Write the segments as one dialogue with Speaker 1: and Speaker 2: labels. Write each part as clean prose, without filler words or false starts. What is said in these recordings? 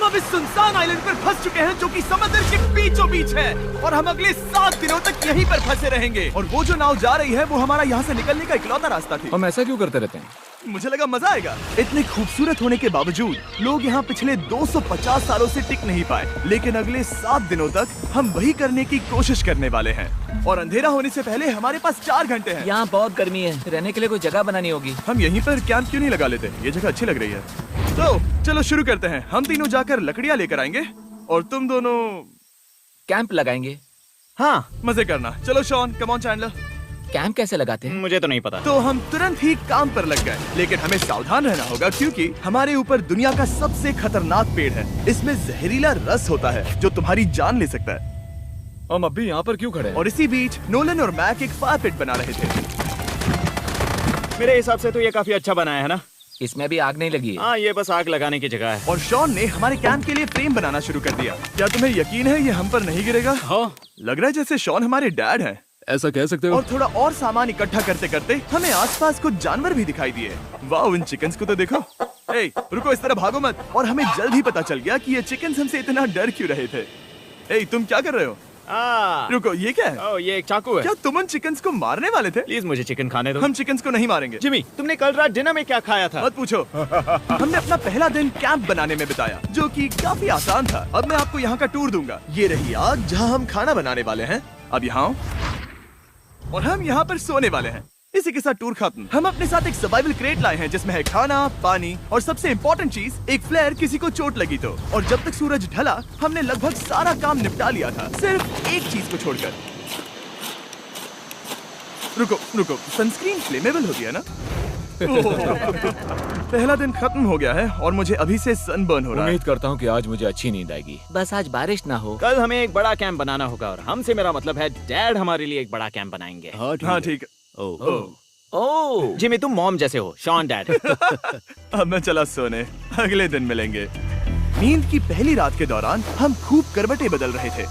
Speaker 1: अब इस सुनसान आइलैंड पर फंस चुके हैं जो कि समंदर के बीचों बीच है और हम अगले 7 दिनों तक यहीं पर फंसे रहेंगे। और वो जो नाव जा रही है वो हमारा यहाँ से निकलने का इकलौता रास्ता थी।
Speaker 2: हम ऐसा क्यों करते रहते हैं?
Speaker 1: मुझे लगा मजा आएगा। इतने खूबसूरत होने के बावजूद लोग यहाँ पिछले 250 सालों से टिक नहीं पाए, लेकिन अगले 7 दिनों तक हम वही करने की कोशिश करने वाले हैं। और अंधेरा होने से पहले हमारे पास 4 घंटे हैं।
Speaker 3: यहाँ बहुत गर्मी है, रहने के लिए कोई जगह बनानी होगी।
Speaker 1: हम यहीं पर कैंप क्यों नहीं लगा लेते? ये जगह अच्छी लग रही है। तो चलो शुरू करते हैं। हम तीनों जाकर लकड़ियाँ लेकर आएंगे और तुम दोनों
Speaker 3: कैंप लगाएंगे।
Speaker 1: हाँ, मजे करना। चलो Shawn, come on Chandler.
Speaker 3: Camp कैसे लगाते हैं?
Speaker 4: मुझे तो नहीं पता।
Speaker 1: तो हम तुरंत ही काम पर लग गए, लेकिन हमें सावधान रहना होगा क्योंकि हमारे ऊपर दुनिया का सबसे खतरनाक पेड़ है। इसमें जहरीला रस होता है जो तुम्हारी जान ले सकता है।
Speaker 2: हम अभी यहाँ पर क्यों खड़े हैं?
Speaker 1: और इसी बीच नोलन और मैक एक फायर पिट बना रहे थे।
Speaker 4: मेरे हिसाब से तो ये काफी अच्छा बनाया है ना?
Speaker 3: इसमें अभी आग नहीं लगी है।
Speaker 4: हाँ, ये बस आग लगाने की जगह है।
Speaker 1: और शॉन ने हमारे कैंप के लिए फ्रेम बनाना शुरू कर दिया। क्या तुम्हें यकीन है ये हम पर नहीं गिरेगा?
Speaker 4: हाँ।
Speaker 1: लग रहा है जैसे शॉन हमारे डैड हैं।
Speaker 2: ऐसा कह सकते हो?
Speaker 1: और थोड़ा और सामान इकट्ठा करते करते हमें आसपास कुछ जानवर भी दिखाई दिए। वाह, इन चिकन्स को तो देखो। ए, रुको, इस तरह भागो मत। और हमें जल्द ही पता चल गया कि ये चिकन्स हमसे इतना डर क्यों रहे थे। ए, तुम क्या कर रहे हो? रुको, ये क्या है?
Speaker 4: ये एक चाकू है।
Speaker 1: क्या तुम उन चिकन्स को मारने वाले थे?
Speaker 4: प्लीज मुझे चिकन खाने दो।
Speaker 1: हम चिकन्स को नहीं मारेंगे।
Speaker 4: जिमी, तुमने कल रात डिनर में क्या खाया था?
Speaker 1: मत पूछो। हमने अपना पहला दिन कैंप बनाने में बिताया, जो कि काफी आसान था। अब मैं आपको यहाँ का टूर दूंगा। ये रही आग जहाँ हम खाना बनाने वाले हैं। अब यहाँ आओ। और हम यहाँ पर सोने वाले हैं। इसी के साथ टूर खत्म। हम अपने साथ एक सर्वाइवल क्रेट लाए हैं जिसमें है खाना, पानी और सबसे इम्पोर्टेंट चीज एक फ्लेयर किसी को चोट लगी तो। और जब तक सूरज ढला हमने लगभग सारा काम निपटा लिया था, सिर्फ एक चीज को छोड़कर। रुको, सनस्क्रीन फ्लेमेबल होती है ना? पहला दिन खत्म हो गया है और मुझे अभी से सनबर्न हो रहा है।
Speaker 2: उम्मीद करता हूँ कि आज मुझे अच्छी नींद आएगी।
Speaker 3: बस आज बारिश ना हो।
Speaker 4: कल हमें एक बड़ा कैंप बनाना होगा और हमसे मेरा मतलब है डैड हमारे लिए एक बड़ा कैंप बनाएंगे।
Speaker 1: हाँ ठीक है।
Speaker 3: ओह,
Speaker 4: जिमी, तुम मॉम जैसे हो। Shawn dad.
Speaker 1: अब मैं चला सोने, अगले दिन मिलेंगे। नींद की पहली रात के दौरान हम खूब करवटें बदल रहे थे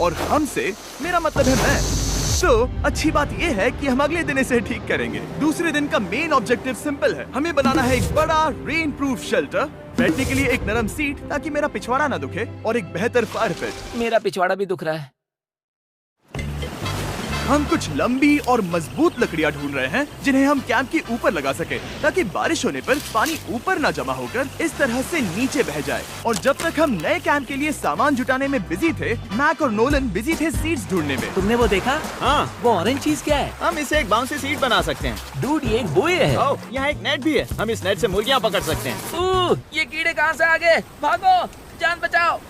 Speaker 1: और हमसे मेरा मतलब है मैं। तो अच्छी बात यह है कि हम अगले दिन इसे ठीक करेंगे। दूसरे दिन का मेन ऑब्जेक्टिव सिंपल है। हमें बनाना है एक बड़ा रेन प्रूफ शेल्टर, बैठने के लिए एक नरम सीट ताकि मेरा पिछवाड़ा ना दुखे और एक बेहतर फायर पिट।
Speaker 3: मेरा पिछवाड़ा भी दुख रहा है।
Speaker 1: हम कुछ लंबी और मजबूत लकड़ियां ढूंढ रहे हैं जिन्हें हम कैंप के ऊपर लगा सके ताकि बारिश होने पर पानी ऊपर न जमा होकर इस तरह से नीचे बह जाए। और जब तक हम नए कैंप के लिए सामान जुटाने में बिजी थे, मैक और नोलन बिजी थे सीड्स ढूंढने में।
Speaker 3: तुमने वो देखा?
Speaker 4: हाँ,
Speaker 3: वो ऑरेंज चीज क्या है?
Speaker 4: हम इसे एक बाउंसी सीट बना सकते हैं।
Speaker 3: डूड, ये एक बुए है।
Speaker 4: ओह, यहाँ एक नेट भी है। हम इस नेट से मुर्गियाँ पकड़ सकते हैं।
Speaker 3: ये कीड़े कहाँ से आ गए? भागो, जान बचाओ।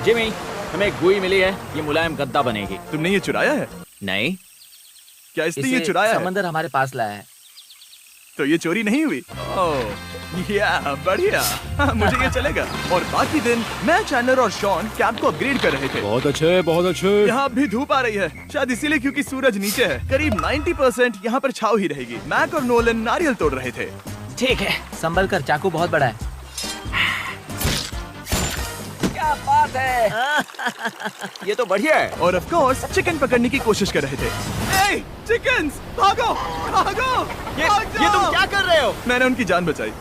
Speaker 4: जिमी, हमें एक बुई मिली है। ये मुलायम गद्दा बनेगी।
Speaker 1: तुमने ये चुराया है?
Speaker 4: नहीं।
Speaker 1: क्या इसने ये चुराया है?
Speaker 3: समंदर हमारे पास लाया है।
Speaker 1: तो ये चोरी नहीं हुई? ओह, या बढ़िया। मुझे ये चलेगा। और बाकी दिन मैं, चैंडलर और शॉन कैंप को अपग्रेड कर रहे थे।
Speaker 2: बहुत अच्छे, बहुत अच्छे।
Speaker 1: यहाँ भी धूप आ रही है, शायद इसीलिए क्योंकि सूरज नीचे है। करीब 90% यहाँ पर छाव ही रहेगी। मैक और नोलन नारियल तोड़ रहे थे।
Speaker 3: ठीक है, संभल कर, चाकू बहुत बड़ा है। क्या बात है।
Speaker 4: ये तो बढ़िया है।
Speaker 1: और ऑफ कोर्स चिकन पकड़ने की कोशिश कर रहे थे। ए, चिकन्स, भागो, भागो,
Speaker 4: ये तुम क्या कर रहे हो?
Speaker 1: मैंने उनकी जान बचाई।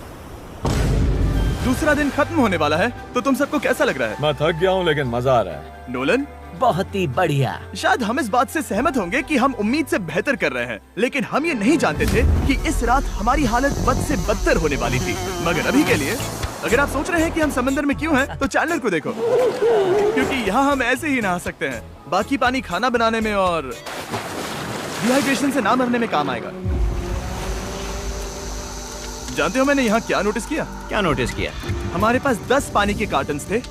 Speaker 1: दूसरा दिन खत्म होने वाला है, तो तुम सबको कैसा लग रहा है?
Speaker 2: मैं थक गया हूँ लेकिन मजा आ रहा है।
Speaker 1: नोलन?
Speaker 3: बहुत ही बढ़िया।
Speaker 1: शायद हम इस बात से सहमत होंगे कि हम उम्मीद से बेहतर कर रहे हैं, लेकिन हम ये नहीं जानते थे कि इस रात हमारी हालत बद से बदतर होने वाली थी। मगर अभी के लिए अगर आप सोच रहे हैं कि हम समंदर में क्यों हैं, तो चैंडलर को देखो, क्योंकि यहाँ हम ऐसे ही नहा सकते हैं। बाकी पानी खाना बनाने में और डिहाइड्रेशन से ना मरने में काम आएगा। जानते हो मैंने यहाँ क्या नोटिस किया?
Speaker 4: क्या नोटिस किया?
Speaker 1: हमारे पास 10 पानी के कार्टन्स थे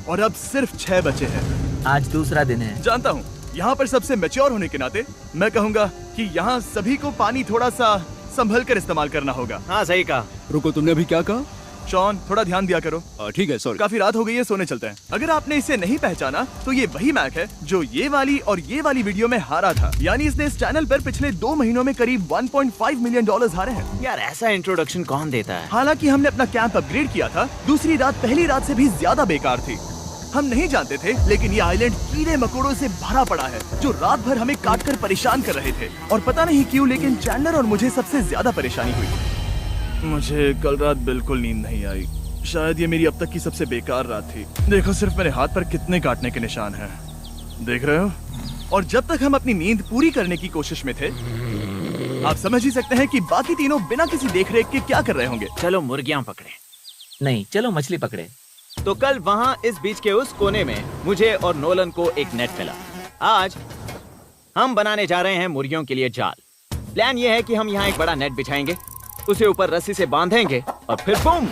Speaker 1: और अब सिर्फ 6 बचे हैं।
Speaker 3: आज दूसरा दिन है।
Speaker 1: जानता हूँ, यहाँ पर सबसे मैच्योर होने के नाते मैं कहूँगा कि यहाँ सभी को पानी थोड़ा सा संभल कर इस्तेमाल करना होगा।
Speaker 4: हाँ, सही कहा।
Speaker 2: रुको, तुमने अभी क्या कहा?
Speaker 1: शॉन, थोड़ा ध्यान दिया करो।
Speaker 2: ठीक है, सॉरी।
Speaker 1: काफी रात हो गई है, सोने चलते हैं। अगर आपने इसे नहीं पहचाना तो ये वही मैक है जो ये वाली और ये वाली वीडियो में हारा था। यानी इसने इस चैनल पर पिछले 2 महीनों में करीब $1.5 मिलियन हारे हैं।
Speaker 4: यार, ऐसा इंट्रोडक्शन कौन देता है?
Speaker 1: हालांकि हमने अपना कैंप अपग्रेड किया था, दूसरी रात पहली रात से भी ज्यादा बेकार थी। हम नहीं जानते थे, लेकिन ये आइलैंड कीड़े मकोड़ों से भरा पड़ा है जो रात भर हमें काट कर परेशान कर रहे थे। और पता नहीं क्यों, लेकिन चैंडलर और मुझे सबसे ज्यादा परेशानी हुई। मुझे कल रात बिल्कुल नींद नहीं आई। शायद ये मेरी अब तक की सबसे बेकार रात थी। देखो सिर्फ मेरे हाथ पर कितने काटने के निशान हैं। देख रहे हो? और जब तक हम अपनी नींद पूरी करने की कोशिश में थे, आप समझ ही सकते हैं कि बाकी तीनों बिना किसी देखरेख के क्या कर रहे होंगे।
Speaker 4: चलो मुर्गियां पकड़े।
Speaker 3: नहीं, चलो मछली पकड़े।
Speaker 4: तो कल वहाँ इस बीच के उस कोने में मुझे और नोलन को एक नेट मिला। आज हम बनाने जा रहे हैं मुर्गियों के लिए जाल। प्लान ये है कि हम यहाँ एक बड़ा नेट बिछाएंगे, उसे ऊपर रस्सी से बांधेंगे और फिर बूम,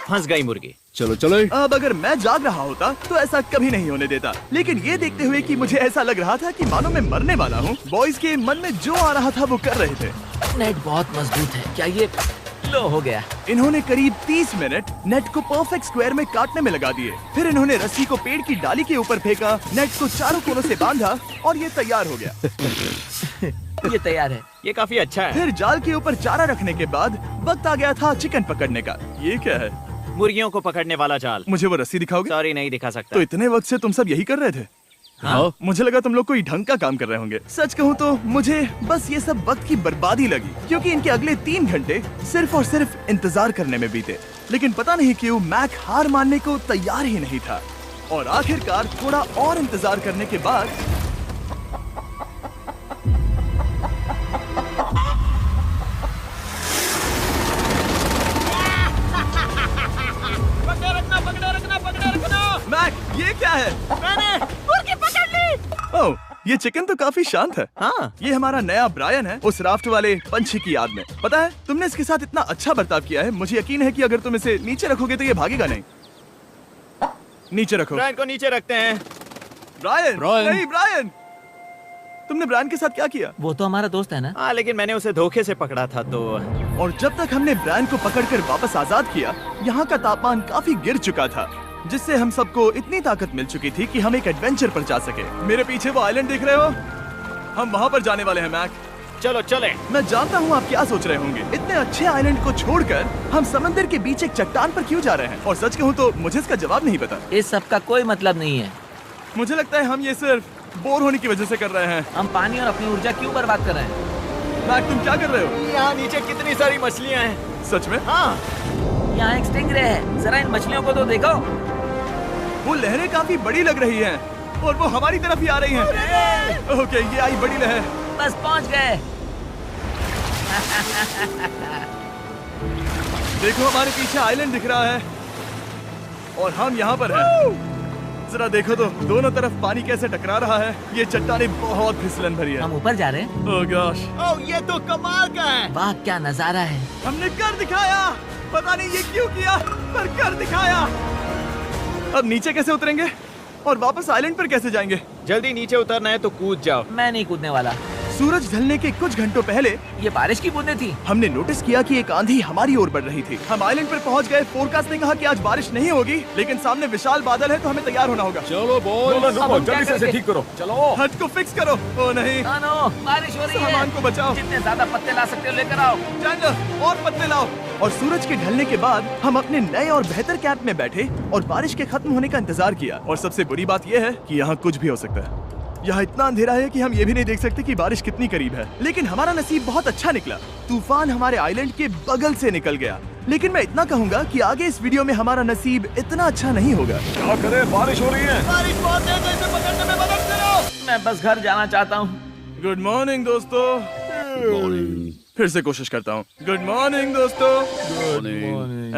Speaker 4: फंस गई मुर्गी।
Speaker 2: चलो चलो।
Speaker 1: अब अगर मैं जाग रहा होता तो ऐसा कभी नहीं होने देता, लेकिन ये देखते हुए कि मुझे ऐसा लग रहा था कि मानो मैं मरने वाला हूँ, बॉयज के मन में जो आ रहा था वो कर रहे थे।
Speaker 3: नेट बहुत मजबूत है। क्या ये लो हो गया?
Speaker 1: इन्होंने करीब 30 मिनट नेट को परफेक्ट स्क्वायर में काटने में लगा दिए। फिर इन्होंने रस्सी को पेड़ की डाली के ऊपर फेंका, नेट को चारों कोनों से बांधा और ये तैयार हो गया।
Speaker 3: ये तैयार है।
Speaker 4: ये काफी अच्छा है।
Speaker 1: फिर जाल के ऊपर चारा रखने के बाद वक्त आ गया था चिकन पकड़ने का। ये क्या है?
Speaker 4: मुर्गियों को पकड़ने वाला जाल।
Speaker 1: मुझे वो रस्सी दिखाओगे?
Speaker 4: सॉरी, नहीं दिखा सकता।
Speaker 1: तो इतने वक्त से तुम सब यही कर रहे थे?
Speaker 4: हाँ।
Speaker 1: मुझे लगा तुम लोग कोई ढंग का काम कर रहे होंगे। सच कहूँ तो मुझे बस ये सब वक्त की बर्बादी लगी, क्योंकि इनके अगले 3 घंटे सिर्फ और सिर्फ इंतजार करने में बीते। लेकिन पता नहीं क्यों मैक हार मानने को तैयार ही नहीं था, और आखिरकार थोड़ा और इंतजार करने के बाद मैक, ये क्या है?
Speaker 4: मैंने मुर्गी पकड़ ली।
Speaker 1: ओह, ये चिकन तो काफी शांत है।
Speaker 4: हाँ।
Speaker 1: ये हमारा नया ब्रायन है, उस राफ्ट वाले पंछी की याद में। पता है, तुमने इसके साथ इतना अच्छा बर्ताव किया है, मुझे यकीन है कि अगर तुम इसे नीचे रखोगे तो ये भागेगा नहीं। नीचे रखो।
Speaker 4: ब्रायन को नीचे रखते हैं।
Speaker 1: Brian,
Speaker 2: Brian.
Speaker 1: नहीं ब्रायन, तुमने ब्रायन के साथ क्या किया?
Speaker 3: वो तो हमारा दोस्त है ना।
Speaker 4: हाँ, लेकिन मैंने उसे धोखे से पकड़ा था तो।
Speaker 1: और जब तक हमने ब्रायन को पकड़कर वापस आजाद किया, यहाँ का तापमान काफी गिर चुका था, जिससे हम सबको इतनी ताकत मिल चुकी थी कि हम एक एडवेंचर पर जा सके। मेरे पीछे वो आइलैंड देख रहे हो? हम वहाँ पर जाने वाले हैं मैक।
Speaker 4: चलो चले।
Speaker 1: मैं जानता हूँ आप क्या सोच रहे होंगे, इतने अच्छे आइलैंड को छोड़कर हम समंदर के बीच एक चट्टान पर क्यों जा रहे हैं? और सच कहूँ तो मुझे इसका जवाब नहीं पता।
Speaker 3: इस सब का कोई मतलब नहीं है।
Speaker 1: मुझे लगता है हम ये सिर्फ बोर होने की वजह से कर रहे हैं।
Speaker 3: हम पानी और अपनी ऊर्जा क्यों बर्बाद कर रहे हैं?
Speaker 1: मैक, तुम क्या कर रहे हो?
Speaker 4: यहाँ नीचे कितनी सारी मछलियाँ हैं।
Speaker 1: सच में?
Speaker 4: हाँ।
Speaker 3: यहाँ एक स्टिंगरे है, जरा इन मछलियों को तो देखो।
Speaker 1: वो लहरें काफी बड़ी लग रही हैं और वो हमारी तरफ ही आ रही हैं। ओके, ये आई बड़ी लहर।
Speaker 3: बस पहुँच गए।
Speaker 1: देखो, हमारे पीछे आइलैंड दिख रहा है और हम यहाँ पर हैं। जरा देखो तो, दोनों तरफ पानी कैसे टकरा रहा है। ये चट्टानें बहुत फिसलन भरी है।
Speaker 3: हम ऊपर जा रहे हैं।
Speaker 1: ओह गॉश,
Speaker 4: ओह, ये तो कमाल का है।
Speaker 3: वाह, क्या नजारा है।
Speaker 1: हमने कर दिखाया। पता नहीं ये क्यों किया, पर कर दिखाया। अब नीचे कैसे उतरेंगे और वापस आइलैंड पर कैसे जाएंगे?
Speaker 4: जल्दी नीचे उतरना है तो कूद जाओ।
Speaker 3: मैं नहीं कूदने वाला।
Speaker 1: सूरज ढलने के कुछ घंटों पहले
Speaker 3: ये बारिश की बूंदें थी।
Speaker 1: हमने नोटिस किया कि एक आंधी हमारी ओर बढ़ रही थी। हम आइलैंड पर पहुंच गए। फोरकास्ट ने कहा कि आज बारिश नहीं होगी, लेकिन सामने विशाल बादल है तो हमें तैयार होना होगा।
Speaker 2: चलो बॉय,
Speaker 3: अब हम क्या करेंगे?
Speaker 2: ठीक करो। चलो।
Speaker 1: हट को फिक्स करो। ओ नहीं,
Speaker 3: नो, बारिश हो रही है।
Speaker 1: सामान को बचाओ।
Speaker 3: जितने ज्यादा पत्ते ला सकते हो लेकर आओ।
Speaker 1: चैंडलर, और पत्ते लाओ। और सूरज के ढलने के बाद हम अपने नए और बेहतर कैंप में बैठे और बारिश के खत्म होने का इंतजार किया। और सबसे बुरी बात यह है कि यहाँ कुछ भी हो सकता है। यहाँ इतना अंधेरा है कि हम ये भी नहीं देख सकते कि बारिश कितनी करीब है। लेकिन हमारा नसीब बहुत अच्छा निकला। तूफान हमारे आइलैंड के बगल से निकल गया। लेकिन मैं इतना कहूँगा कि आगे इस वीडियो में हमारा नसीब इतना अच्छा नहीं होगा।
Speaker 2: क्या करें, बारिश हो रही है।
Speaker 4: बारिश बहुत तेज है, इसे पकड़ने में मदद करो।
Speaker 3: मैं बस घर जाना चाहता हूँ।
Speaker 1: गुड मॉर्निंग दोस्तों। फिर से कोशिश करता हूँ। गुड मॉर्निंग दोस्तों।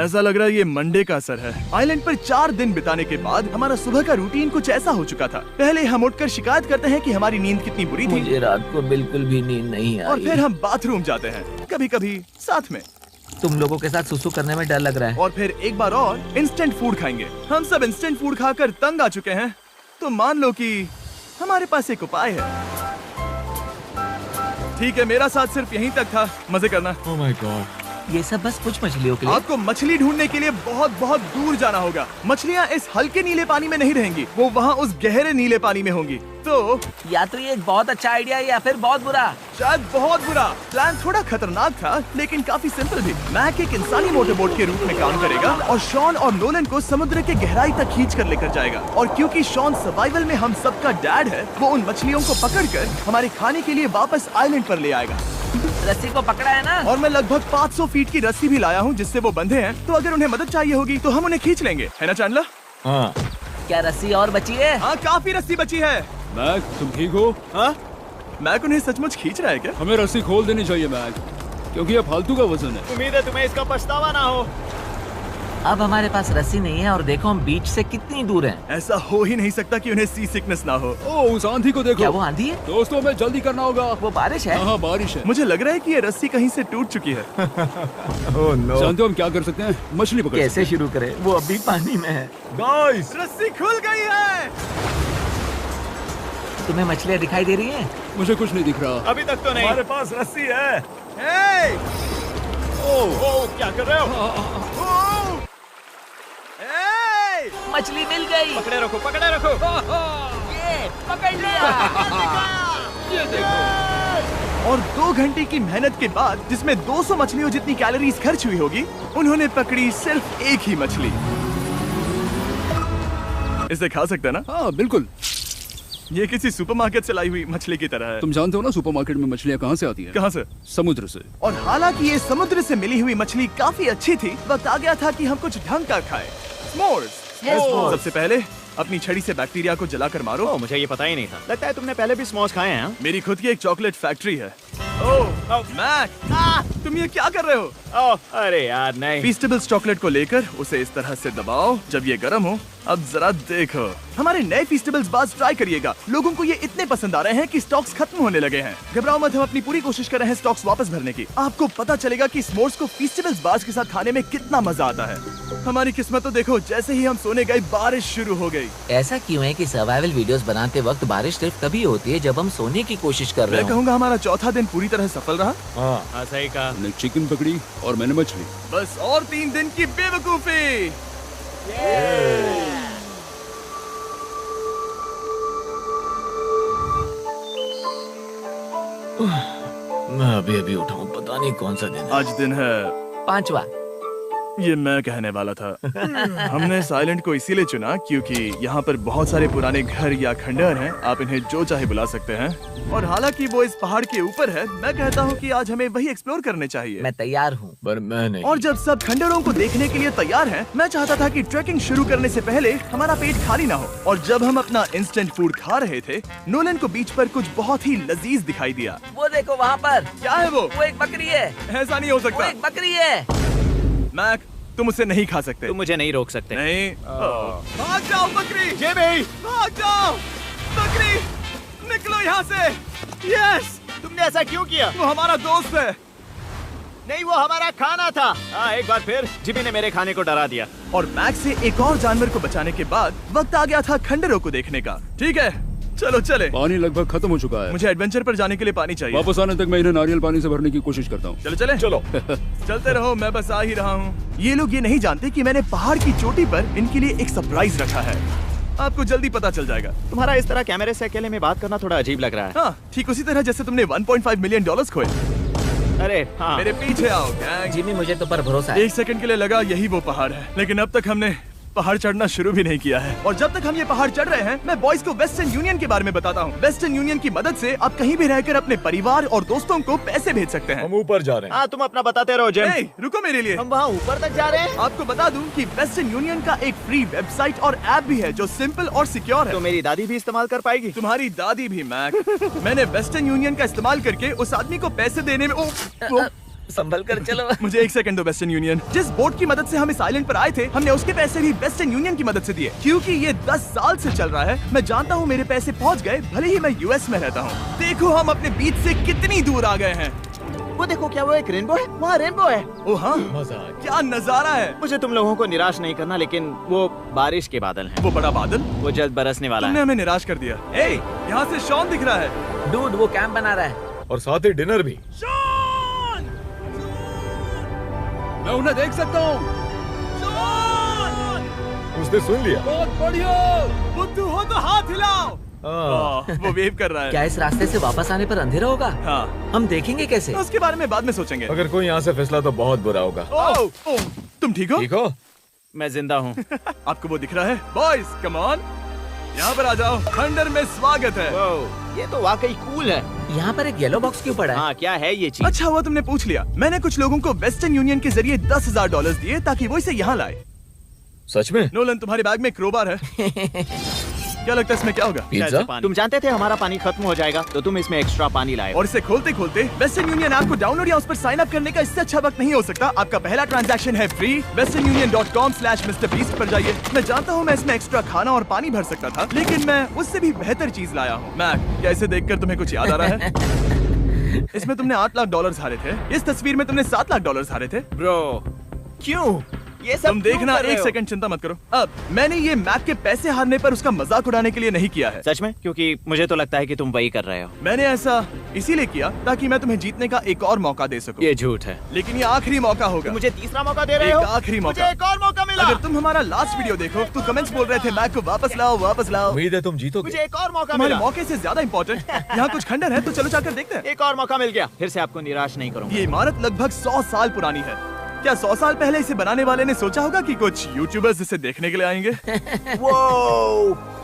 Speaker 1: ऐसा लग रहा है ये मंडे का असर है। आइलैंड पर 4 दिन बिताने के बाद हमारा सुबह का रूटीन कुछ ऐसा हो चुका था। पहले हम उठकर शिकायत करते हैं कि हमारी नींद कितनी बुरी थी,
Speaker 3: मुझे रात को बिल्कुल भी नींद नहीं आई।
Speaker 1: और फिर हम बाथरूम जाते हैं, कभी कभी साथ में।
Speaker 3: तुम लोगों के साथ सुसु करने में डर लग रहा है।
Speaker 1: और फिर एक बार और इंस्टेंट फूड खाएंगे। हम सब इंस्टेंट फूड खाकर तंग आ चुके हैं, तो मान लो कि हमारे पास एक उपाय है। ठीक है, मेरा साथ सिर्फ यहीं तक था। मजे करना।
Speaker 2: Oh my God.
Speaker 3: ये सब बस कुछ मछलियों के लिए।
Speaker 1: आपको मछली ढूंढने के लिए बहुत बहुत दूर जाना होगा। मछलियाँ इस हल्के नीले पानी में नहीं रहेंगी, वो वहाँ उस गहरे नीले पानी में होंगी। तो
Speaker 3: या तो ये एक बहुत अच्छा आइडिया है या फिर बहुत बुरा।
Speaker 1: शायद बहुत बुरा। प्लान थोड़ा खतरनाक था, लेकिन काफी सिंपल भी। मैक एक इंसानी मोटरबोट के रूप में काम करेगा और शॉन और नोलन को समुद्र के गहराई तक खींच कर लेकर जाएगा। और क्योंकि शॉन सर्वाइवल में हम सबका डैड है, वो उन मछलियों को पकड़कर हमारे खाने के लिए वापस आइलैंड पर ले आएगा।
Speaker 3: रस्सी को पकड़ा है ना?
Speaker 1: और मैं लगभग 500 फीट की रस्सी भी लाया हूँ जिससे वो बंधे हैं, तो अगर उन्हें मदद चाहिए होगी तो हम उन्हें खींच लेंगे, है ना चैंडलर?
Speaker 2: हाँ।
Speaker 3: क्या रस्सी और बची है?
Speaker 1: हाँ, काफी रस्सी बची है।
Speaker 5: मैक, तुम ठीक हो?
Speaker 1: हाँ, मैक उन्हें सचमुच खींच रहा है क्या?
Speaker 5: हमें रस्सी खोल देनी चाहिए मैक, क्योंकि ये फालतू का वजन है।
Speaker 4: उम्मीद है तुम्हें इसका पछतावा ना हो।
Speaker 3: अब हमारे पास रस्सी नहीं है और देखो हम बीच से कितनी दूर हैं।
Speaker 1: ऐसा हो ही नहीं सकता कि उन्हें सी सिकनेस ना हो।
Speaker 5: ओ, उस आंधी को देखो।
Speaker 3: क्या वो आंधी है?
Speaker 5: दोस्तों, हमें जल्दी करना होगा।
Speaker 3: वो बारिश है?
Speaker 5: हाँ, बारिश है।
Speaker 1: मुझे लग रहा है कि ये रस्सी कहीं से टूट चुकी है।
Speaker 2: Oh no.
Speaker 5: जानते हो हम क्या कर सकते हैं? मछली पकड़
Speaker 3: कैसे
Speaker 5: सकते
Speaker 3: शुरू करें? वो अभी पानी में है।
Speaker 2: गाइस,
Speaker 1: रस्सी खुल गई है।
Speaker 3: तुम्हें मछलियाँ दिखाई दे रही हैं?
Speaker 5: हैं। मुझे कुछ नहीं दिख रहा।
Speaker 4: अभी तक तो नहीं।
Speaker 2: हमारे पास रस्सी है।
Speaker 1: हे!
Speaker 4: ओह, क्या कर रहे हो?
Speaker 1: हे!
Speaker 3: मछली मिल गई।
Speaker 4: पकड़े रखो, पकड़े रखो।
Speaker 3: ये पकड़ लिया।
Speaker 5: ये देखो।
Speaker 1: और 2 घंटे की मेहनत के बाद, जिसमें 200 मछलियों जितनी कैलोरीज खर्च हुई होगी, उन्होंने पकड़ी सिर्फ एक ही मछली। इसे खा सकते हैं ना?
Speaker 5: हाँ, बिल्कुल।
Speaker 1: ये किसी सुपरमार्केट से लाई हुई मछली की तरह है।
Speaker 5: तुम जानते हो ना सुपरमार्केट में मछलियाँ कहाँ से आती हैं?
Speaker 1: कहाँ से?
Speaker 5: समुद्र से।
Speaker 1: और हालांकि ये समुद्र से मिली हुई मछली काफी अच्छी थी, वक्त आ गया था कि हम कुछ ढंग का खाएं। स्मोर्स। सबसे पहले अपनी छड़ी से बैक्टीरिया को जलाकर मारो।
Speaker 4: ओह, मुझे ये पता ही नहीं था। लगता है तुमने पहले भी स्मोक्स खाए हैं। हाँ?
Speaker 1: मेरी खुद की एक चॉकलेट फैक्ट्री है। ओह मैक, तुम ये क्या कर रहे हो?
Speaker 4: ओह, अरे यार नहीं।
Speaker 1: फीस्टेबल्स चॉकलेट को लेकर उसे इस तरह से दबाओ जब ये गर्म हो। अब जरा देखो, हमारे नए फीस्टेबल्स बार्स ट्राई करिएगा। लोगों को ये इतने पसंद आ रहे हैं कि स्टॉक्स खत्म होने लगे हैं। घबराओ मत, हम अपनी पूरी कोशिश कर रहे हैं स्टॉक्स वापस भरने की। आपको पता चलेगा कि स्मोर्स को फीस्टेबल्स बार्स के साथ खाने में कितना मजा आता है। हमारी किस्मत तो देखो, जैसे ही हम सोने गए बारिश शुरू हो गई।
Speaker 3: ऐसा क्यों है कि सर्वाइवल वीडियोस बनाते वक्त बारिश सिर्फ तभी होती है जब हम सोने की कोशिश कर रहे
Speaker 1: मैं
Speaker 3: हो?
Speaker 1: कहूँगा हमारा चौथा दिन पूरी तरह सफल रहा।
Speaker 2: हाँ।
Speaker 4: सही कहा।
Speaker 5: हमने चिकन पकड़ी और मैंने मछली।
Speaker 1: बस और 3 दिन की बेवकूफी।
Speaker 3: मैं अभी उठा हूँ, पता नहीं कौन सा दिन है।
Speaker 1: आज दिन है
Speaker 3: 5वां।
Speaker 1: ये मैं कहने वाला था। हमने इस आइलैंड को इसीलिए चुना क्योंकि यहाँ पर बहुत सारे पुराने घर या खंडहर हैं। आप इन्हें जो चाहे बुला सकते हैं। और हालांकि वो इस पहाड़ के ऊपर है, मैं कहता हूँ कि आज हमें वही एक्सप्लोर करने चाहिए।
Speaker 3: मैं तैयार हूँ।
Speaker 2: पर मैं नहीं।
Speaker 1: और जब सब खंडहरों को देखने के लिए तैयार हैं, मैं चाहता था कि ट्रैकिंग शुरू करने से पहले हमारा पेट खाली ना हो। और जब हम अपना इंस्टेंट फूड खा रहे थे, नोलन को बीच पर कुछ बहुत ही लजीज दिखाई दिया।
Speaker 3: वो देखो वहाँ पर।
Speaker 1: क्या है वो?
Speaker 3: वो एक बकरी है।
Speaker 1: ऐसा नहीं हो
Speaker 3: वो
Speaker 1: सकता।
Speaker 3: एक बकरी है।
Speaker 1: मैक, तुम उसे नहीं खा सकते।
Speaker 4: तुम मुझे नहीं रोक सकते।
Speaker 1: नहीं। भाग जाओ बकरी।
Speaker 4: ये भी।
Speaker 1: भाग जाओ बकरी, निकलो यहाँ से। यस,
Speaker 4: तुमने ऐसा क्यों किया?
Speaker 1: वो हमारा दोस्त है।
Speaker 4: नहीं, वो हमारा खाना था। एक बार फिर जिमी ने मेरे खाने को डरा दिया।
Speaker 1: और मैक से एक और जानवर को बचाने के बाद वक्त आ गया था खंडहरों को देखने का। ठीक है, चलो चले।
Speaker 5: पानी लगभग खत्म हो चुका है।
Speaker 1: मुझे एडवेंचर पर जाने के लिए पानी चाहिए।
Speaker 5: वापस आने तक मैं इन्हें नारियल पानी से भरने की कोशिश करता हूँ।
Speaker 1: चलो चले।
Speaker 2: चलो।
Speaker 1: चलते रहो, मैं बस आ ही रहा हूँ। ये लोग ये नहीं जानते कि मैंने पहाड़ की चोटी पर इनके लिए एक सरप्राइज रखा है। आपको जल्दी पता चल जाएगा।
Speaker 4: तुम्हारा इस तरह कैमरे से अकेले में बात करना थोड़ा अजीब लग रहा है।
Speaker 1: हाँ, ठीक उसी तरह जैसे तुमने $1.5 मिलियन खोए।
Speaker 4: अरे हाँ।
Speaker 1: मेरे पीछे आओ गैंग।
Speaker 3: जिमी, मुझे तो पर भरोसा है।
Speaker 1: 1 सेकंड के लिए लगा यही वो पहाड़ है, लेकिन अब तक हमने पहाड़ चढ़ना शुरू भी नहीं किया है। और जब तक हम ये पहाड़ चढ़ रहे हैं, मैं बॉयज को वेस्टर्न यूनियन के बारे में बताता हूँ। वेस्टर्न यूनियन की मदद से आप कहीं भी रहकर अपने परिवार और दोस्तों को पैसे भेज सकते हैं।
Speaker 2: हम ऊपर जा रहे हैं।
Speaker 4: हाँ, तुम अपना बताते रहो जिम।
Speaker 1: Hey, रुको मेरे लिए।
Speaker 4: हम वहाँ ऊपर तक जा रहे हैं।
Speaker 1: आपको बता दूं कि वेस्टर्न यूनियन का एक फ्री वेबसाइट और ऐप भी है जो सिंपल और सिक्योर है।
Speaker 4: तो मेरी दादी भी इस्तेमाल कर पाएगी।
Speaker 1: तुम्हारी दादी भी मैक। मैंने वेस्टर्न यूनियन का इस्तेमाल करके उस आदमी को पैसे देने में
Speaker 3: संभल कर चलो।
Speaker 1: मुझे 1 सेकंड दो। वेस्टर्न यूनियन, जिस बोट की मदद से हम इस आइलैंड पर आए थे, हमने उसके पैसे भी वेस्टर्न यूनियन की मदद से दिए। क्योंकि ये 10 साल से चल रहा है, मैं जानता हूँ मेरे पैसे पहुँच गए, भले ही मैं यूएस में रहता हूँ। देखो हम अपने बीच से कितनी दूर आ गए हैं।
Speaker 4: वो देखो, क्या वो एक रेनबो है? वहाँ रेनबो है।
Speaker 1: ओ हाँ,
Speaker 2: मजा आ गया।
Speaker 1: क्या नजारा है।
Speaker 4: मुझे तुम लोगों को निराश नहीं करना, लेकिन वो बारिश के बादल हैं।
Speaker 1: वो बड़ा बादल,
Speaker 4: वो जल्द बरसने वाला
Speaker 1: तुमने
Speaker 4: है।
Speaker 1: हमें निराश कर दिया। ए, यहाँ से शॉन दिख रहा है।
Speaker 3: डूड, वो कैंप बना रहा है।
Speaker 2: और साथ ही डिनर भी।
Speaker 5: मैं उन्हें देख सकता हूँ।
Speaker 2: उसने सुन लिया।
Speaker 5: बहुत बढ़िया।
Speaker 1: बुद्धू हो तो हाथ हिलाओ। वो वेव कर रहा है।
Speaker 3: क्या इस रास्ते से वापस आने पर अंधेरा होगा?
Speaker 1: हाँ,
Speaker 3: हम देखेंगे कैसे?
Speaker 1: उसके बारे में बाद में सोचेंगे।
Speaker 2: अगर कोई यहाँ से फिसला तो बहुत बुरा होगा।
Speaker 1: तुम ठीक हो?
Speaker 2: ठीक हो?
Speaker 4: मैं जिंदा हूँ।
Speaker 1: आपको वो दिख रहा है? Boys come on. यहाँ पर आ जाओ, खंडर में स्वागत है।
Speaker 4: वाह, ये तो वाकई कूल है।
Speaker 3: यहाँ पर एक येलो बॉक्स क्यों पड़ा है?
Speaker 4: हाँ, क्या है ये चीज?
Speaker 1: अच्छा हुआ तुमने पूछ लिया। मैंने कुछ लोगों को वेस्टर्न यूनियन के जरिए $10,000 दिए ताकि वो इसे यहाँ लाए।
Speaker 2: सच में?
Speaker 1: नोलन, तुम्हारे बैग में क्रोबार है। क्या लगता है इसमें क्या होगा?
Speaker 2: पिज्जा?
Speaker 4: तुम जानते थे हमारा पानी खत्म हो जाएगा, तो तुम इसमें एक्स्ट्रा पानी लाए।
Speaker 1: और इसे खोलते खोलते वेस्टर्न यूनियन ऐप को डाउनलोड या उस पर साइन अप करने का इससे अच्छा वक्त नहीं हो सकता। आपका पहला ट्रांजैक्शन है फ्री। westernunion.com/MrBeast पर जाइए। मैं जानता हूँ मैं इसमें एक्स्ट्रा खाना और पानी भर सकता था, लेकिन मैं उससे भी बेहतर चीज लाया हूँ। मैक, क्या इसे देखकर तुम्हें कुछ याद आ रहा है? इसमें तुमने $8 लाख हारे थे। इस तस्वीर में तुमने $7 लाख हारे थे।
Speaker 4: ब्रो, क्यों? ये सब
Speaker 1: तुम देखना,
Speaker 4: क्यों कर रहे
Speaker 1: एक
Speaker 4: हो?
Speaker 1: सेकंड चिंता मत करो। अब मैंने ये मैक के पैसे हारने पर उसका मजाक उड़ाने के लिए नहीं किया है।
Speaker 4: सच में? क्योंकि मुझे तो लगता है कि तुम वही कर रहे हो।
Speaker 1: मैंने ऐसा इसीलिए किया ताकि मैं तुम्हें जीतने का एक और मौका दे सकूं।
Speaker 4: ये झूठ है।
Speaker 1: लेकिन ये आखिरी मौका होगा।
Speaker 4: तुम मुझे तीसरा मौका दे रहे
Speaker 1: एक
Speaker 4: हो?
Speaker 1: आखिरी मौका।
Speaker 4: मुझे एक और मौका मिला।
Speaker 1: अगर तुम हमारा लास्ट वीडियो देखो तो कमेंट्स बोल रहे थे मैक को वापस लाओ, वापस लाओ।
Speaker 2: उम्मीद है तुम जीतोगे।
Speaker 4: मुझे एक और मौका
Speaker 1: तुम्हारे
Speaker 4: मिला।
Speaker 1: मौके से ज्यादा इम्पोर्टेंट यहाँ कुछ खंडर है, तो चलो जाकर देखते हैं।
Speaker 4: एक और मौका मिल गया। फिर से आपको निराश नहीं करूंगा।
Speaker 1: ये इमारत लगभग 100 साल पुरानी है। क्या 100 साल पहले इसे बनाने वाले ने सोचा होगा कि कुछ यूट्यूबर्स इसे देखने के लिए आएंगे?
Speaker 4: वो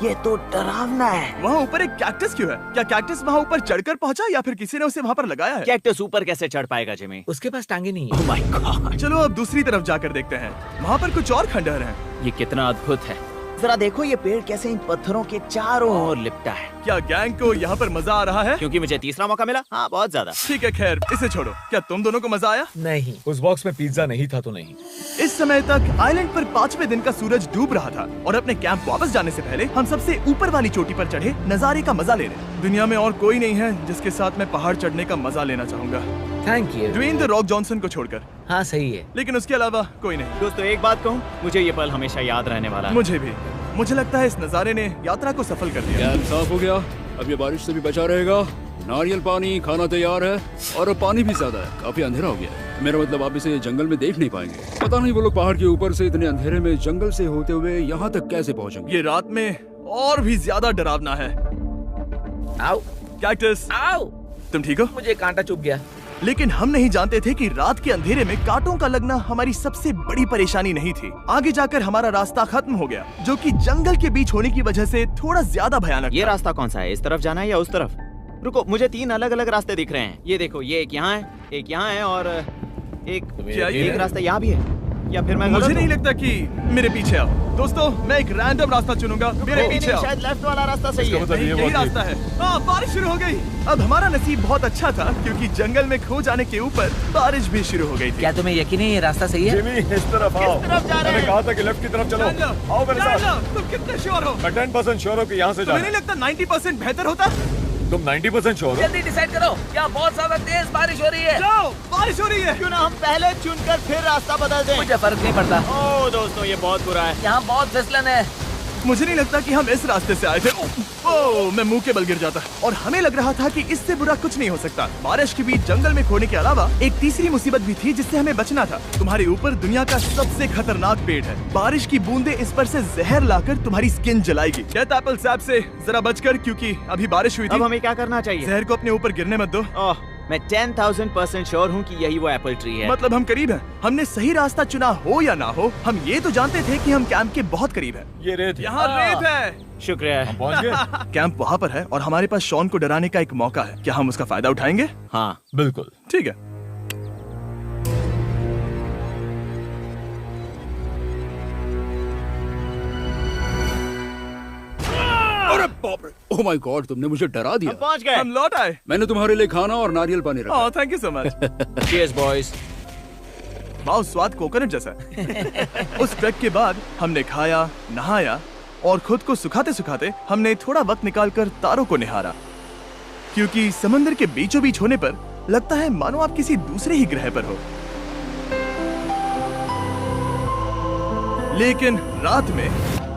Speaker 4: ये तो डरावना है।
Speaker 1: वहाँ ऊपर एक कैक्टस क्यों है? क्या कैक्टस वहाँ ऊपर चढ़कर पहुँचा या फिर किसी ने उसे वहाँ पर लगाया है?
Speaker 4: कैक्टस ऊपर कैसे चढ़ पाएगा जिमी?
Speaker 3: उसके पास टांगे नहीं है।
Speaker 4: ओह माय गॉड,
Speaker 1: चलो अब दूसरी तरफ जाकर देखते हैं। वहाँ पर कुछ और खंडहर हैं।
Speaker 4: ये कितना अद्भुत है। जरा देखो ये पेड़ कैसे इन पत्थरों के चारों ओर लिपटा है।
Speaker 1: क्या गैंग को यहाँ पर मजा आ रहा है?
Speaker 4: क्योंकि मुझे तीसरा मौका मिला। हाँ, बहुत ज्यादा।
Speaker 1: ठीक है, खैर इसे छोड़ो। क्या तुम दोनों को मजा आया?
Speaker 3: नहीं।
Speaker 2: उस बॉक्स में पिज्जा नहीं था तो नहीं।
Speaker 1: इस समय तक आइलैंड पर 5वें दिन का सूरज डूब रहा था और अपने कैंप वापस जाने से पहले हम सबसे ऊपर वाली चोटी पर चढ़े नजारे का मजा ले रहे। दुनिया में और कोई नहीं है जिसके साथ मैं पहाड़ चढ़ने का मजा लेना चाहूंगा,
Speaker 3: thank you.
Speaker 1: Dwayne the Rock Johnson को छोड़कर।
Speaker 3: हाँ सही है।
Speaker 1: लेकिन उसके अलावा कोई नहीं।
Speaker 4: दोस्तों, एक बात कहूँ, मुझे ये पल हमेशा याद रहने वाला है।
Speaker 1: मुझे भी। मुझे लगता है इस नजारे ने यात्रा को सफल कर दिया।
Speaker 5: कैंप साफ हो गया, अब ये बारिश से भी बचा रहेगा। नारियल पानी, खाना तैयार है और अब पानी भी ज्यादा है। काफी अंधेरा हो गया है। मेरा मतलब आप इसे जंगल में देख नहीं पाएंगे। पता नहीं वो लोग पहाड़ के ऊपर से इतने अंधेरे में जंगल से होते हुए यहाँ तक कैसे पहुँचेंगे।
Speaker 1: ये रात में और भी ज्यादा डरावना है।
Speaker 3: आओ
Speaker 1: कैक्टस,
Speaker 3: आओ।
Speaker 1: तुम ठीक हो?
Speaker 3: मुझे कांटा चुभ गया।
Speaker 1: लेकिन हम नहीं जानते थे कि रात के अंधेरे में कांटों का लगना हमारी सबसे बड़ी परेशानी नहीं थी। आगे जाकर हमारा रास्ता खत्म हो गया, जो कि जंगल के बीच होने की वजह से थोड़ा ज्यादा भयानक
Speaker 4: ये
Speaker 1: था।
Speaker 4: रास्ता कौन सा है? इस तरफ जाना है या उस तरफ? रुको, मुझे 3 अलग अलग रास्ते दिख रहे हैं। ये देखो, ये एक यहाँ है, एक यहाँ है और
Speaker 1: क्या ये
Speaker 4: एक रास्ता यहाँ भी है। या फिर मैं
Speaker 1: मुझे
Speaker 4: गलत
Speaker 1: नहीं
Speaker 4: हूँ?
Speaker 1: लगता कि मेरे पीछे आओ। दोस्तों, मैं एक रैंडम रास्ता चुनूंगा। मेरे
Speaker 4: नहीं,
Speaker 1: पीछे
Speaker 4: नहीं,
Speaker 1: आओ।
Speaker 4: शायद लेफ्ट वाला रास्ता सही है।
Speaker 2: मतलब
Speaker 1: नहीं,
Speaker 2: ये
Speaker 1: यही
Speaker 2: वो
Speaker 1: रास्ता है। बारिश शुरू हो गई। अब हमारा नसीब बहुत अच्छा था क्योंकि जंगल में खो जाने के ऊपर बारिश भी शुरू हो गई थी।
Speaker 3: क्या तुम्हें यकीन है ये रास्ता सही है?
Speaker 2: जिमी, इस तरफ आओ।
Speaker 4: तरफ जा रहे
Speaker 2: मैंने
Speaker 4: हैं?
Speaker 2: कहा था कि लेफ्ट की तरफ चलो।
Speaker 1: जान लो,
Speaker 2: आओ मेरे
Speaker 1: जान
Speaker 2: साथ।
Speaker 1: लो, तुम कितने श्योर हो?
Speaker 2: मैं 10% श्योर हूँ कि यहाँ से
Speaker 1: तुम्हें
Speaker 2: जाना।
Speaker 1: नहीं लगता 90% बेहतर होता?
Speaker 2: तुम 90% श्योर हो?
Speaker 3: जल्दी डिसाइड करो। यहाँ बहुत ज्यादा तेज बारिश हो रही है।
Speaker 1: जाओ, बारिश हो रही है।
Speaker 4: क्यों ना हम पहले चुनकर फिर रास्ता बदल दें?
Speaker 3: मुझे फर्क नहीं पड़ता।
Speaker 4: ओह दोस्तों, ये बहुत बुरा है।
Speaker 3: यहाँ बहुत फिसलन है।
Speaker 1: मुझे नहीं लगता कि हम इस रास्ते से आए थे। ओह, मैं मुंह के बल गिर जाता। और हमें लग रहा था कि इससे बुरा कुछ नहीं हो सकता। बारिश के बीच जंगल में खोने के अलावा एक तीसरी मुसीबत भी थी जिससे हमें बचना था। तुम्हारे ऊपर दुनिया का सबसे खतरनाक पेड़ है। बारिश की बूंदें इस पर से जहर लाकर तुम्हारी स्किन जलाएगी। डेथ एप्पल सैप से जरा बचकर, क्योंकि अभी बारिश हुई
Speaker 4: अब
Speaker 1: थी।
Speaker 4: हमें क्या करना चाहिए?
Speaker 1: जहर को अपने ऊपर गिरने मत दो।
Speaker 4: ओह, मैं 10,000% श्योर हूँ कि यही वो एप्पल ट्री है।
Speaker 1: मतलब हम करीब हैं। हमने सही रास्ता चुना हो या ना हो, हम ये तो जानते थे कि हम कैंप के बहुत करीब हैं।
Speaker 2: ये रेत है।
Speaker 1: यहाँ रेत है।
Speaker 4: शुक्रिया है।
Speaker 2: पहुँच गए?
Speaker 1: कैंप वहाँ पर है और हमारे पास शॉन को डराने का एक मौका है। क्या हम उसका फायदा उठाएंगे?
Speaker 4: हाँ,
Speaker 2: बिल्कुल।
Speaker 1: ठीक है।
Speaker 5: अरे बाप रे, ओह माय गॉड, तुमने मुझे डरा दिया।
Speaker 4: हम पहुँच गए।
Speaker 1: हम लौट आए।
Speaker 5: मैंने तुम्हारे लिए खाना और नारियल पानी रखा।
Speaker 1: Oh, thank you so much.
Speaker 4: Cheers, boys।
Speaker 1: वाह, स्वाद कोकोनट जैसा है। उस ट्रैक के बाद हमने खाया, नहाया और खुद को सुखाते सुखाते हमने थोड़ा वक्त निकालकर तारों को निहारा, क्योंकि समंदर के बीचों बीच होने पर लगता है मानो आप किसी दूसरे ही ग्रह पर हो। लेकिन रात में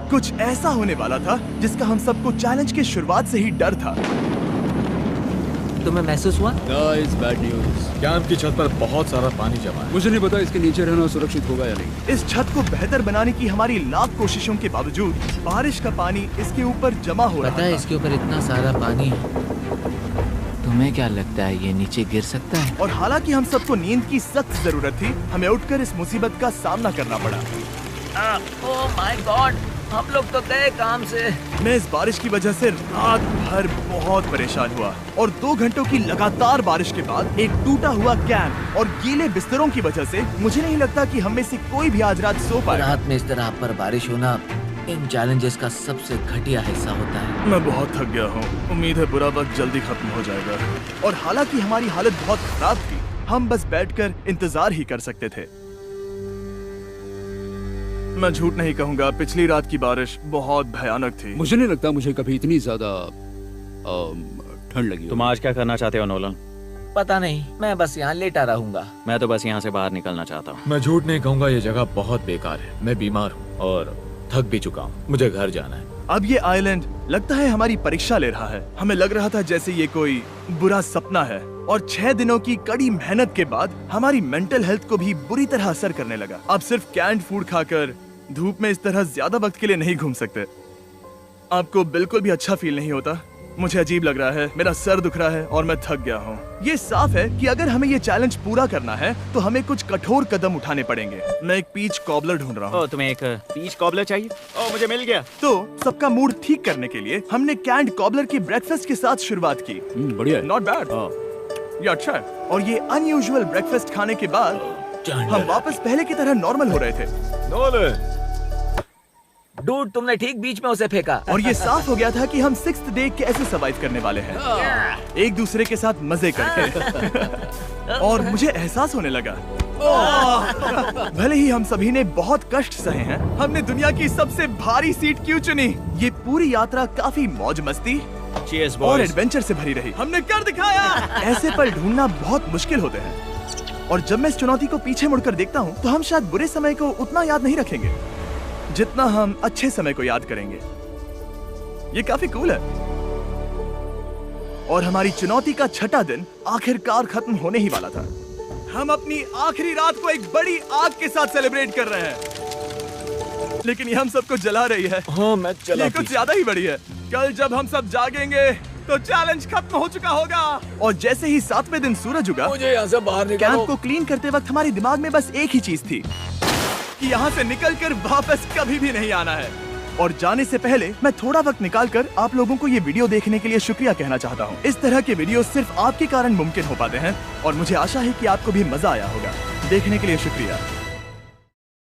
Speaker 1: कुछ ऐसा होने वाला था जिसका हम सबको चैलेंज की शुरुआत से ही डर था।
Speaker 3: तुम्हें महसूस हुआ?
Speaker 5: Guys, bad news.
Speaker 2: कैंप की छत पर बहुत सारा पानी जमा है।
Speaker 5: मुझे नहीं पता इसके नीचे रहना सुरक्षित होगा या नहीं।
Speaker 1: इस छत को बेहतर बनाने की हमारी लाख कोशिशों के बावजूद बारिश का पानी इसके ऊपर जमा हो रहा
Speaker 3: पता है
Speaker 1: था।
Speaker 3: इसके ऊपर इतना सारा पानी है। तुम्हें क्या लगता है ये नीचे गिर सकता है?
Speaker 1: और हालांकि हम सबको नींद की सख्त जरूरत थी, हमें उठकर इस मुसीबत का सामना करना पड़ा।
Speaker 3: ओह माय गॉड, हम लोग तो गए काम से।
Speaker 1: मैं इस बारिश की वजह से रात भर बहुत परेशान हुआ और 2 घंटों की लगातार बारिश के बाद एक टूटा हुआ कैंप और गीले बिस्तरों की वजह से मुझे नहीं लगता कि हम में से कोई भी आज रात सो पाए।
Speaker 3: रात में इस तरह पर बारिश होना इन चैलेंजेस का सबसे घटिया हिस्सा होता है।
Speaker 1: मैं बहुत थक गया हूँ। उम्मीद है बुरा वक्त जल्दी खत्म हो जाएगा। और हालांकि हमारी हालत बहुत खराब थी, हम बस बैठकर इंतजार ही कर सकते थे। मैं झूठ नहीं कहूँगा, पिछली रात की बारिश बहुत भयानक थी।
Speaker 5: मुझे नहीं लगता मुझे कभी इतनी ज्यादा ठंड लगी हो।
Speaker 4: तुम आज क्या करना चाहते हो नोलन?
Speaker 3: पता नहीं, मैं बस यहाँ लेटा रहूंगा।
Speaker 4: मैं तो बस यहाँ से बाहर निकलना चाहता हूँ।
Speaker 2: मैं झूठ नहीं कहूंगा, ये जगह बहुत बेकार है। मैं बीमार हूँ और थक भी चुका हूँ। मुझे घर जाना है।
Speaker 1: अब ये आइलैंड लगता है हमारी परीक्षा ले रहा है। हमें लग रहा था जैसे ये कोई बुरा सपना है और 6 दिनों की कड़ी मेहनत के बाद हमारी मेंटल हेल्थ को भी बुरी तरह असर करने लगा। अब सिर्फ कैंड फूड खाकर धूप में इस तरह ज्यादा वक्त के लिए नहीं घूम सकते। आपको बिल्कुल भी अच्छा फील नहीं होता? मुझे अजीब लग रहा है, मेरा सर दुख रहा है और मैं थक गया हूँ। ये साफ है कि अगर हमें ये चैलेंज पूरा करना है तो हमें कुछ कठोर कदम उठाने पड़ेंगे। मैं एक पीच कॉबलर ढूंढ रहा हूँ।
Speaker 4: तुम्हें एक पीच कॉबलर चाहिए? मुझे मिल गया।
Speaker 1: तो सबका मूड ठीक करने के लिए हमने कैंड कॉबलर के ब्रेकफास्ट के साथ शुरुआत की।
Speaker 5: बढ़िया है।
Speaker 1: नॉट बैड, ये अच्छा है। और ये अनयूजुअल ब्रेकफास्ट खाने के बाद हम वापस पहले की तरह नॉर्मल हो रहे थे।
Speaker 2: नोलन,
Speaker 3: डूड, तुमने ठीक बीच में उसे फेंका।
Speaker 1: और ये साफ हो गया था कि हम 6th डे कैसे सर्वाइव करने वाले हैं, एक दूसरे के साथ मजे करके। और मुझे एहसास होने लगा, भले ही हम सभी ने बहुत कष्ट सहे हैं, हमने दुनिया की सबसे भारी सीट क्यों चुनी? ये पूरी यात्रा काफी मौज मस्ती
Speaker 4: Cheers,
Speaker 1: और
Speaker 4: boys.
Speaker 1: एडवेंचर से भरी रही। हमने कर दिखाया। ऐसे पल ढूंढना बहुत मुश्किल होते हैं और जब मैं इस चुनौती को पीछे मुड़कर देखता हूँ तो हम शायद बुरे समय को उतना याद नहीं रखेंगे जितना हम अच्छे समय को याद करेंगे। ये काफी कूल है। और हमारी चुनौती का 6ठा दिन आखिरकार खत्म होने ही वाला था। हम अपनी आखिरी रात को एक बड़ी आग के साथ सेलिब्रेट कर रहे हैं, लेकिन ये हम सबको जला रही है।
Speaker 2: हाँ मैं चला।
Speaker 1: ये कुछ ज्यादा ही बड़ी है। कल जब हम सब जागेंगे तो चैलेंज खत्म हो चुका होगा। और जैसे ही 7वें दिन सूरज उगा,
Speaker 2: मुझे यहाँ से बाहर
Speaker 1: कैंप
Speaker 2: निकालो।
Speaker 1: को क्लीन करते वक्त हमारे दिमाग में बस एक ही चीज थी कि यहाँ से निकलकर वापस कभी भी नहीं आना है। और जाने से पहले मैं थोड़ा वक्त निकालकर आप लोगों को ये वीडियो देखने के लिए शुक्रिया कहना चाहता हूँ। इस तरह के वीडियो सिर्फ आपके कारण मुमकिन हो पाते हैं और मुझे आशा है कि आपको भी मजा आया होगा। देखने के लिए शुक्रिया।